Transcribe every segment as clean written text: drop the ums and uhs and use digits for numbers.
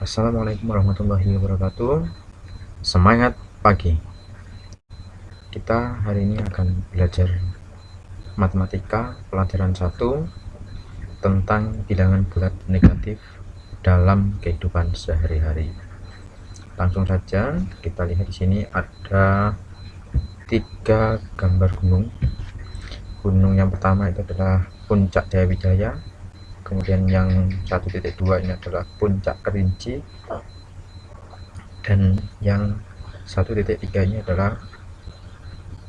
Assalamualaikum warahmatullahi wabarakatuh. Semangat pagi. Kita hari ini akan belajar matematika pelajaran 1 tentang bilangan bulat negatif dalam kehidupan sehari-hari. Langsung saja kita lihat di sini ada 3 gambar gunung. Gunung yang pertama itu adalah Puncak Jayawijaya. Kemudian yang 1.2 ini adalah Puncak Kerinci, dan yang 1.3 ini adalah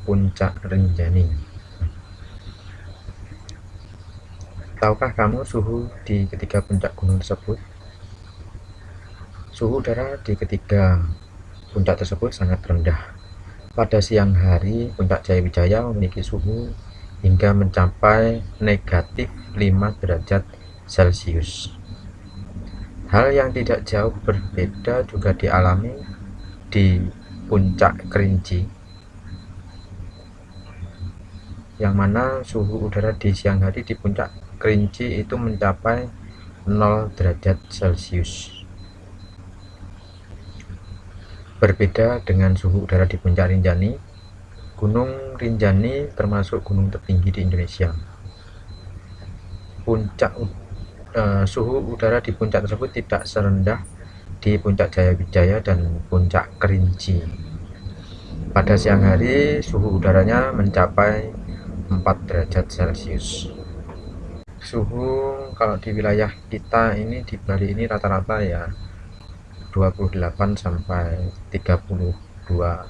Puncak Rinjani. Tahukah kamu suhu di ketiga puncak gunung tersebut? Suhu udara di ketiga puncak tersebut sangat rendah. Pada siang hari, Puncak Jayawijaya memiliki suhu hingga mencapai negatif 5 derajat Celcius. Hal yang tidak jauh berbeda juga dialami di Puncak Kerinci, yang mana suhu udara di siang hari di Puncak Kerinci itu mencapai 0 derajat Celcius. Berbeda dengan suhu udara di Puncak Rinjani. Gunung Rinjani termasuk gunung tertinggi di Indonesia. Suhu udara di puncak tersebut tidak serendah di Puncak Jayawijaya dan Puncak Kerinci. Pada siang hari suhu udaranya mencapai 4 derajat Celcius. Suhu kalau di wilayah kita ini di Bali ini rata-rata ya 28 sampai 32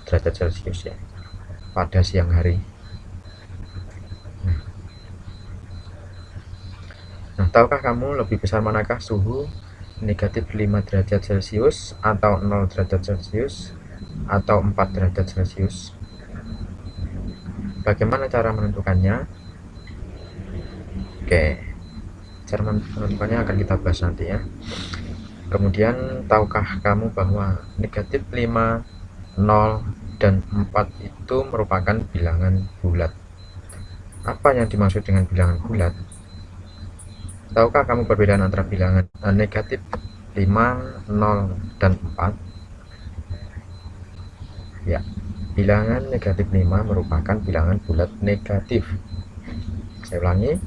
derajat Celcius ya pada siang hari. Nah, tahukah kamu lebih besar manakah suhu negatif 5 derajat Celcius atau 0 derajat Celcius atau 4 derajat Celcius? Bagaimana cara menentukannya? Oke, cara menentukannya akan kita bahas nanti ya. Kemudian, tahukah kamu bahwa negatif 5, 0, dan 4 itu merupakan bilangan bulat? Apa yang dimaksud dengan bilangan bulat? Tahukah kamu perbedaan antara bilangan negatif 5, 0, dan 4? Ya, bilangan negatif 5 merupakan bilangan bulat negatif. Saya ulangi,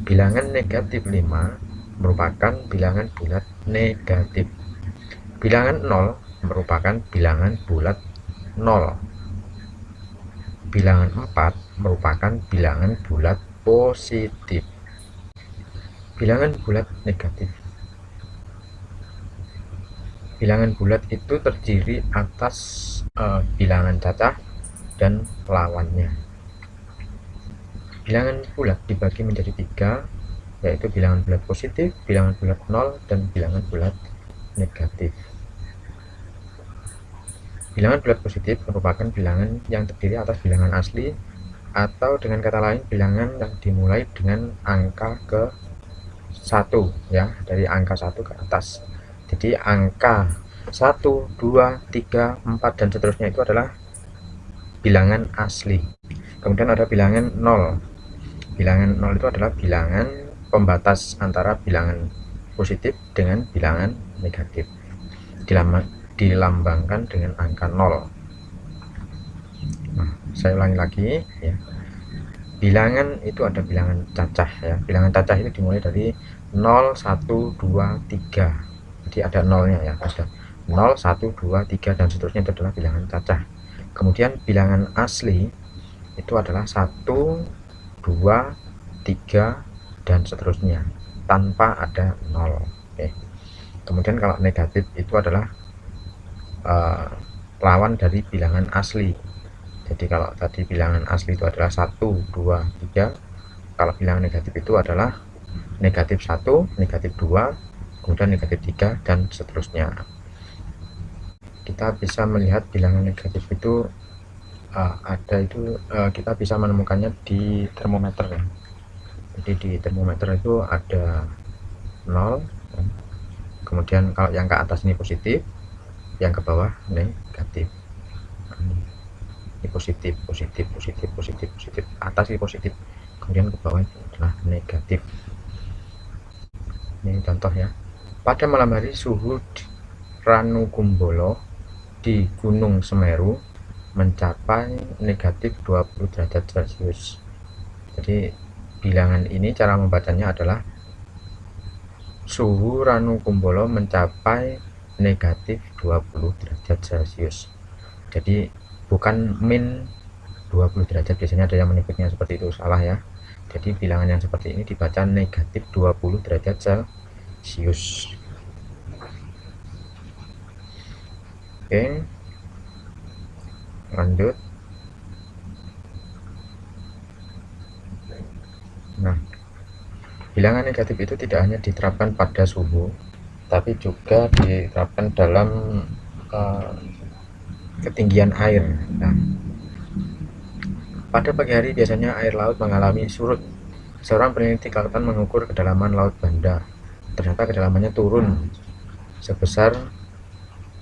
bilangan negatif 5 merupakan bilangan bulat negatif. Bilangan 0 merupakan bilangan bulat 0. Bilangan 4 merupakan bilangan bulat positif. Bilangan bulat negatif. Bilangan bulat itu terdiri atas bilangan cacah dan lawannya. Bilangan bulat dibagi menjadi 3, yaitu bilangan bulat positif, bilangan bulat 0, dan bilangan bulat negatif. Bilangan bulat positif merupakan bilangan yang terdiri atas bilangan asli, atau dengan kata lain bilangan yang dimulai dengan angka ke 1 ya, dari angka 1 ke atas. Jadi angka 1, 2, 3, 4 dan seterusnya itu adalah bilangan asli. Kemudian ada bilangan 0. Bilangan 0 itu adalah bilangan pembatas antara bilangan positif dengan bilangan negatif. Dilambangkan dengan angka 0. Nah, saya ulangi lagi ya. Bilangan itu ada bilangan cacah ya. Bilangan cacah itu dimulai dari 0, 1, 2, 3. Jadi ada nolnya ya. Ada 0, 1, 2, 3 dan seterusnya itu adalah bilangan cacah. Kemudian bilangan asli itu adalah 1, 2, 3 dan seterusnya tanpa ada 0. Oke. Kemudian kalau negatif itu adalah lawan dari bilangan asli. Jadi kalau tadi bilangan asli itu adalah 1, 2, 3, kalau bilangan negatif itu adalah negatif 1, negatif 2, kemudian negatif 3 dan seterusnya. Kita bisa melihat bilangan negatif itu kita bisa menemukannya di termometer ya. Jadi di termometer itu ada 0, kemudian kalau yang ke atas ini positif, yang ke bawah negatif. Ini positif, positif, positif, positif, positif. Atas ini positif, kemudian ke bawah itu adalah negatif. Ini contoh ya. Pada malam hari suhu Ranukumbolo di Gunung Semeru mencapai negatif 20 derajat Celcius. Jadi bilangan ini cara membacanya adalah suhu Ranukumbolo mencapai negatif 20 derajat Celcius. Jadi bukan min 20 derajat, biasanya ada yang menyebutnya seperti itu, salah ya. Jadi bilangan yang seperti ini dibaca negatif 20 derajat Celcius. Oke, lanjut. Nah, bilangan negatif itu tidak hanya diterapkan pada suhu, tapi juga diterapkan dalam ketinggian air. Nah, pada pagi hari biasanya air laut mengalami surut. Seorang peneliti kelautan mengukur kedalaman laut Banda. Ternyata kedalamannya turun sebesar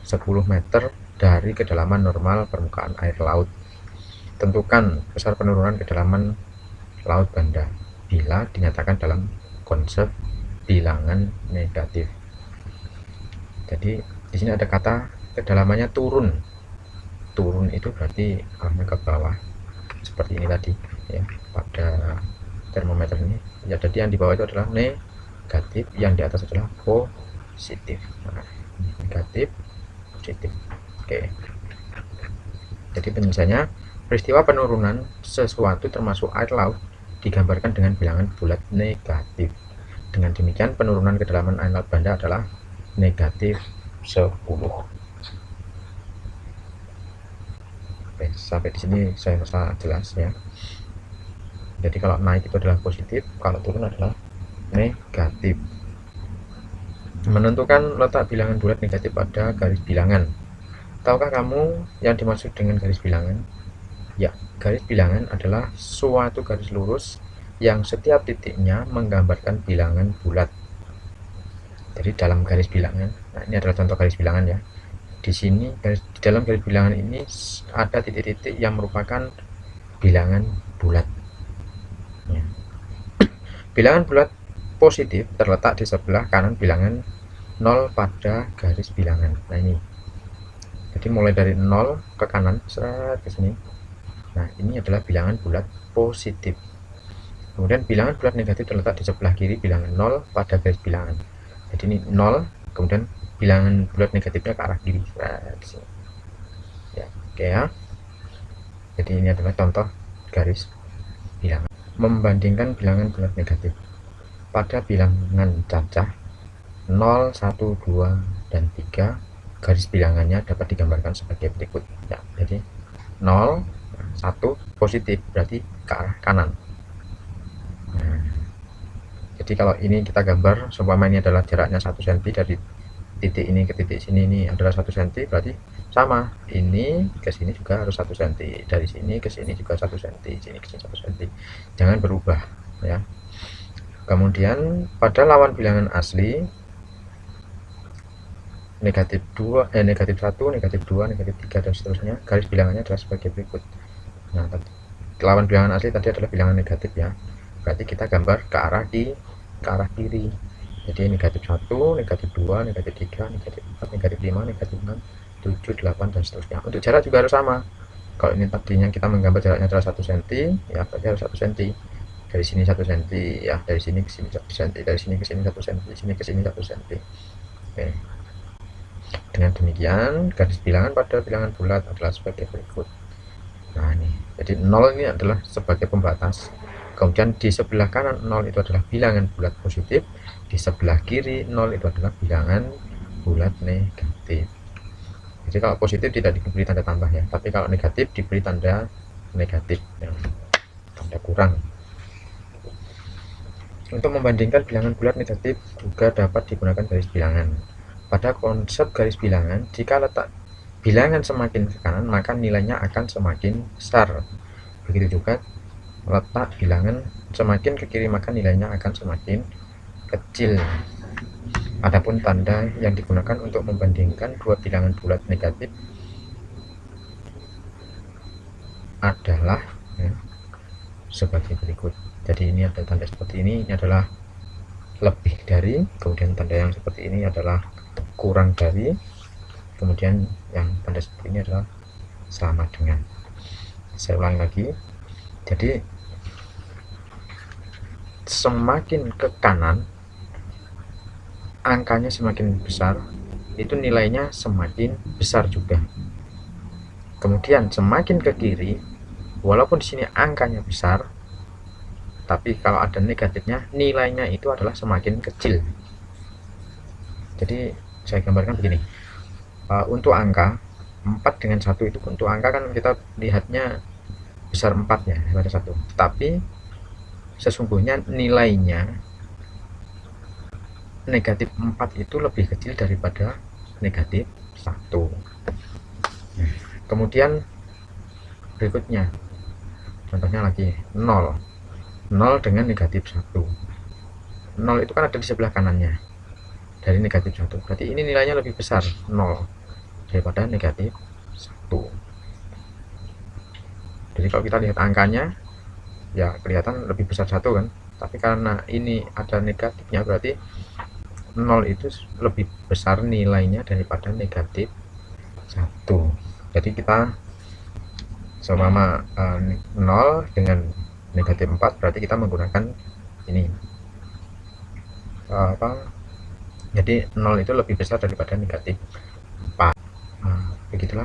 10 meter dari kedalaman normal permukaan air laut. Tentukan besar penurunan kedalaman laut Banda bila dinyatakan dalam konsep bilangan negatif. Jadi di sini ada kata kedalamannya turun. Turun itu berarti arahnya ke bawah, seperti ini tadi ya pada termometer ini ya. Jadi yang di bawah itu adalah negatif, yang di atas adalah positif. Nah, negatif positif. Oke, jadi penyelesaiannya, peristiwa penurunan sesuatu termasuk air laut digambarkan dengan bilangan bulat negatif. Dengan demikian penurunan kedalaman air laut Banda adalah negatif 10. Oke, sampai di sini saya rasa jelas ya. Jadi kalau naik itu adalah positif, kalau turun adalah negatif. Menentukan letak bilangan bulat negatif pada garis bilangan. Tahukah kamu yang dimaksud dengan garis bilangan? Ya, garis bilangan adalah suatu garis lurus yang setiap titiknya menggambarkan bilangan bulat. Jadi dalam garis bilangan, nah ini adalah contoh garis bilangan ya. Di sini di dalam garis bilangan ini ada titik-titik yang merupakan bilangan bulat ya. Bilangan bulat positif terletak di sebelah kanan bilangan 0 pada garis bilangan. Nah ini, jadi mulai dari 0 ke kanan ke sini. Nah ini adalah bilangan bulat positif. Kemudian bilangan bulat negatif terletak di sebelah kiri bilangan 0 pada garis bilangan. Jadi ini 0, kemudian bilangan bulat negatifnya ke arah kiri ya. Oke ya, jadi ini adalah contoh garis bilangan. Membandingkan bilangan bulat negatif pada bilangan cacah 0, 1, 2, dan 3, garis bilangannya dapat digambarkan sebagai berikut ya. Jadi 0, 1 positif berarti ke arah kanan. Nah, jadi kalau ini kita gambar seumpama ini adalah jaraknya 1 cm dari titik ini ke titik sini, ini adalah 1 cm, berarti sama, ini ke sini juga harus 1 cm, dari sini ke sini juga 1 cm, sini ke sini 1 cm, jangan berubah ya. Kemudian pada lawan bilangan asli negatif 2, negatif 1, negatif 2, negatif 3, dan seterusnya, garis bilangannya adalah sebagai berikut. Nah, lawan bilangan asli tadi adalah bilangan negatif ya, berarti kita gambar ke arah kiri. Jadi negatif 1, negatif 2, negatif 3, negatif 4, negatif 5, negatif 6, 7, 8, dan seterusnya. Untuk jarak juga harus sama. Kalau ini tadinya kita menggambar jaraknya adalah 1 cm ya, berarti harus 1 cm. Dari sini 1 cm ya, dari sini ke sini 1 cm, dari sini ke sini 1 cm, sini ke sini 1 cm. Oke. Dengan demikian garis bilangan pada bilangan bulat adalah sebagai berikut. Nah ini, jadi 0 ini adalah sebagai pembatas. Kemudian di sebelah kanan 0 itu adalah bilangan bulat positif, di sebelah kiri 0 itu adalah bilangan bulat negatif. Jadi kalau positif tidak diberi tanda tambah ya, tapi kalau negatif diberi tanda negatif ya, tanda kurang. Untuk membandingkan bilangan bulat negatif juga dapat digunakan garis bilangan. Pada konsep garis bilangan, jika letak bilangan semakin ke kanan maka nilainya akan semakin besar. Begitu juga letak bilangan semakin ke kiri maka nilainya akan semakin kecil. Adapun tanda yang digunakan untuk membandingkan dua bilangan bulat negatif adalah ya, sebagai berikut. Jadi ini ada tanda seperti ini adalah lebih dari, kemudian tanda yang seperti ini adalah kurang dari, kemudian yang tanda seperti ini adalah sama dengan. Saya ulangi lagi, jadi semakin ke kanan angkanya semakin besar, itu nilainya semakin besar juga. Kemudian semakin ke kiri, walaupun di sini angkanya besar, tapi kalau ada negatifnya nilainya itu adalah semakin kecil. Jadi saya gambarkan begini, untuk angka 4 dengan 1 itu, untuk angka kan kita lihatnya besar 4 ya daripada 1, tapi sesungguhnya nilainya negatif 4 itu lebih kecil daripada negatif 1. Kemudian berikutnya contohnya lagi 0 dengan negatif 1. 0 itu kan ada di sebelah kanannya dari negatif 1, berarti ini nilainya lebih besar 0 daripada negatif 1. Jadi kalau kita lihat angkanya ya kelihatan lebih besar 1 kan, tapi karena ini ada negatifnya berarti 0 itu lebih besar nilainya daripada negatif 1. Jadi kita seumpama 0 dengan negatif 4 berarti kita menggunakan ini jadi 0 itu lebih besar daripada negatif 4. Begitulah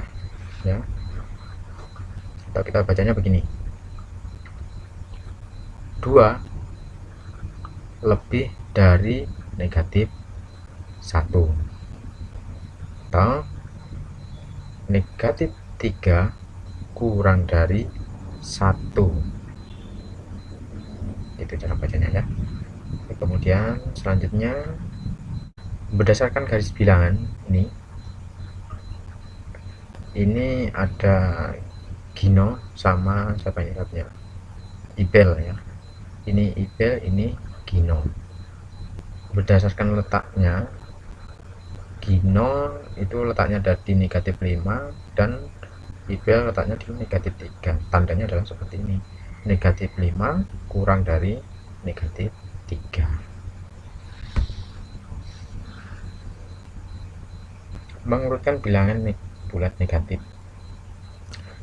ya, atau kita bacanya begini, 2 lebih dari negatif 1, atau negatif 3 kurang dari 1. Itu cara bacanya ya. Kemudian selanjutnya berdasarkan garis bilangan ini ada Gino sama siapa ya, Ibel ya. Ini Ibel, ini Gino. Berdasarkan letaknya, Gino itu letaknya ada di negatif 5 dan Ibel letaknya di negatif 3. Tandanya adalah seperti ini, negatif 5 kurang dari negatif 3. Mengurutkan bilangan bulat negatif.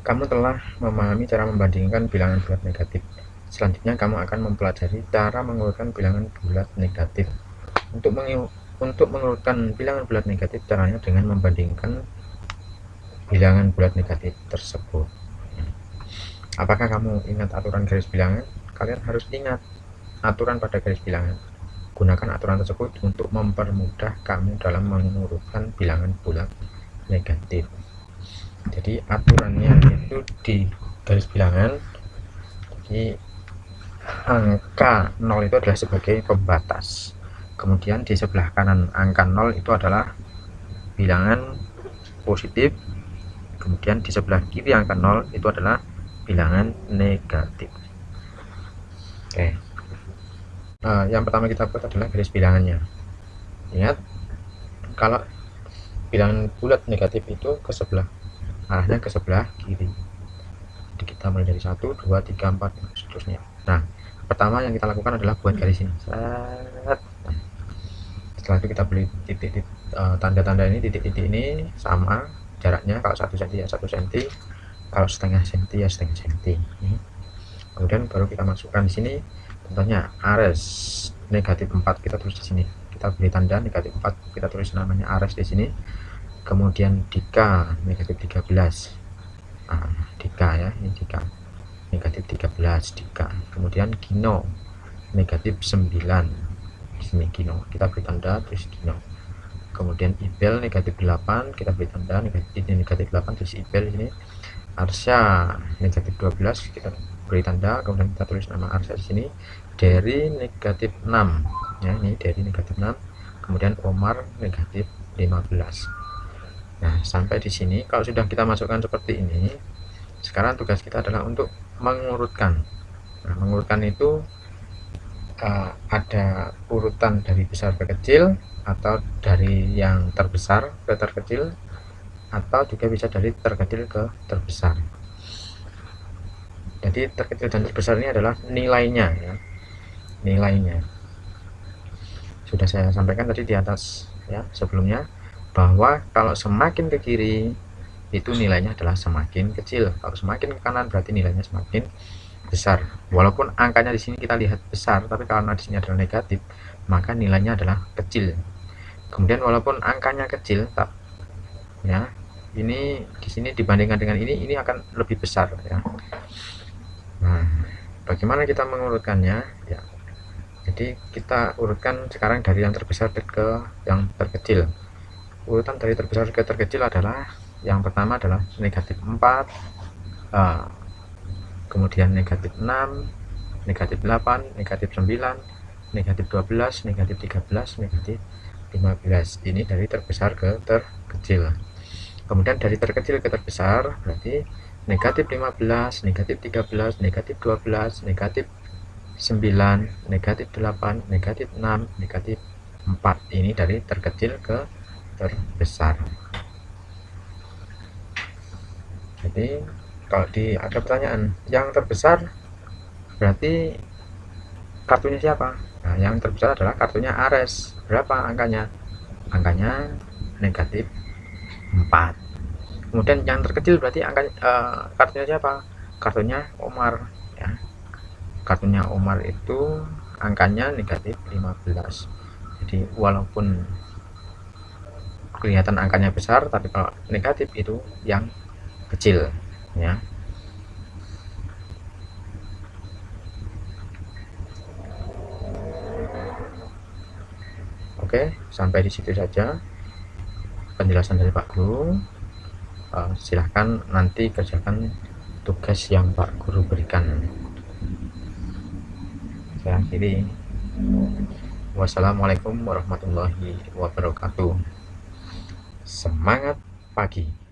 Kamu telah memahami cara membandingkan bilangan bulat negatif. Selanjutnya kamu akan mempelajari cara mengurutkan bilangan bulat negatif. Untuk mengurutkan bilangan bulat negatif, caranya dengan membandingkan bilangan bulat negatif tersebut. Apakah kamu ingat aturan garis bilangan? Kalian harus ingat aturan pada garis bilangan. Gunakan aturan tersebut untuk mempermudah kamu dalam mengurutkan bilangan bulat negatif. Jadi aturannya itu di garis bilangan, jadi angka 0 itu adalah sebagai pembatas, kemudian di sebelah kanan angka 0 itu adalah bilangan positif, kemudian di sebelah kiri angka 0 itu adalah bilangan negatif. Oke. Yang pertama kita buat adalah garis bilangannya. Ingat, kalau bilangan bulat negatif itu ke sebelah, arahnya ke sebelah kiri. Jadi kita mulai dari 1, 2, 3, 4 dan seterusnya. Nah, pertama yang kita lakukan adalah buat garis ini. Setelah itu kita beri titik, tanda-tanda ini, titik-titik ini sama jaraknya. Kalau 1 cm ya 1 cm, kalau setengah cm ya setengah cm. Kemudian baru kita masukkan di sini. Contohnya Ares negatif 4, kita tulis di sini. Kita beri tanda negatif 4, kita tulis namanya Ares di sini. Kemudian Dika negatif 13. Dika ya, ini Dika negatif 13 Dika. Kemudian Gino negatif 9, di sini Gino, kita beri tanda tulis Gino. Kemudian Ibel negatif 8, kita beri tanda negatif 8 tulis Ibel di sini. Arsya negatif 12, kita beri tanda, kemudian kita tulis nama Arsya di sini. Dari negatif 6 ya, ini dari negatif 6. Kemudian Omar negatif 15. Nah, sampai di sini kalau sudah kita masukkan seperti ini, sekarang tugas kita adalah untuk mengurutkan. Nah, mengurutkan itu ada urutan dari besar ke kecil, atau dari yang terbesar ke terkecil, atau juga bisa dari terkecil ke terbesar. Jadi terkecil dan terbesar ini adalah nilainya ya, nilainya sudah saya sampaikan tadi di atas ya sebelumnya. bahwa kalau semakin ke kiri itu nilainya adalah semakin kecil, kalau semakin ke kanan berarti nilainya semakin besar. Walaupun angkanya di sini kita lihat besar, tapi karena di sini adalah negatif, maka nilainya adalah kecil. Kemudian walaupun angkanya kecil, ya, ini di sini dibandingkan dengan ini akan lebih besar ya. Nah, bagaimana kita mengurutkannya ya? Jadi kita urutkan sekarang dari yang terbesar ke yang terkecil. Urutan dari terbesar ke terkecil adalah yang pertama adalah negatif 4, kemudian negatif 6, negatif 8, negatif 9, negatif 12, negatif 13, negatif 15. Ini dari terbesar ke terkecil. Kemudian dari terkecil ke terbesar berarti negatif 15, negatif 13, negatif 12, negatif 9, negatif 8, negatif 6, negatif 4. Ini dari terkecil ke terbesar. Jadi kalau ada pertanyaan yang terbesar berarti kartunya siapa? Nah, yang terbesar adalah kartunya Ares. Berapa angkanya? Angkanya negatif 4. Kemudian yang terkecil berarti kartunya siapa? Kartunya Omar ya. Kartunya Omar itu angkanya negatif 15. Jadi walaupun kelihatan angkanya besar, tapi kalau negatif itu yang kecil ya. Oke, sampai di situ saja penjelasan dari Pak Guru. Silahkan nanti kerjakan tugas yang Pak Guru berikan. Saya akhiri. Wassalamualaikum warahmatullahi wabarakatuh. Semangat pagi.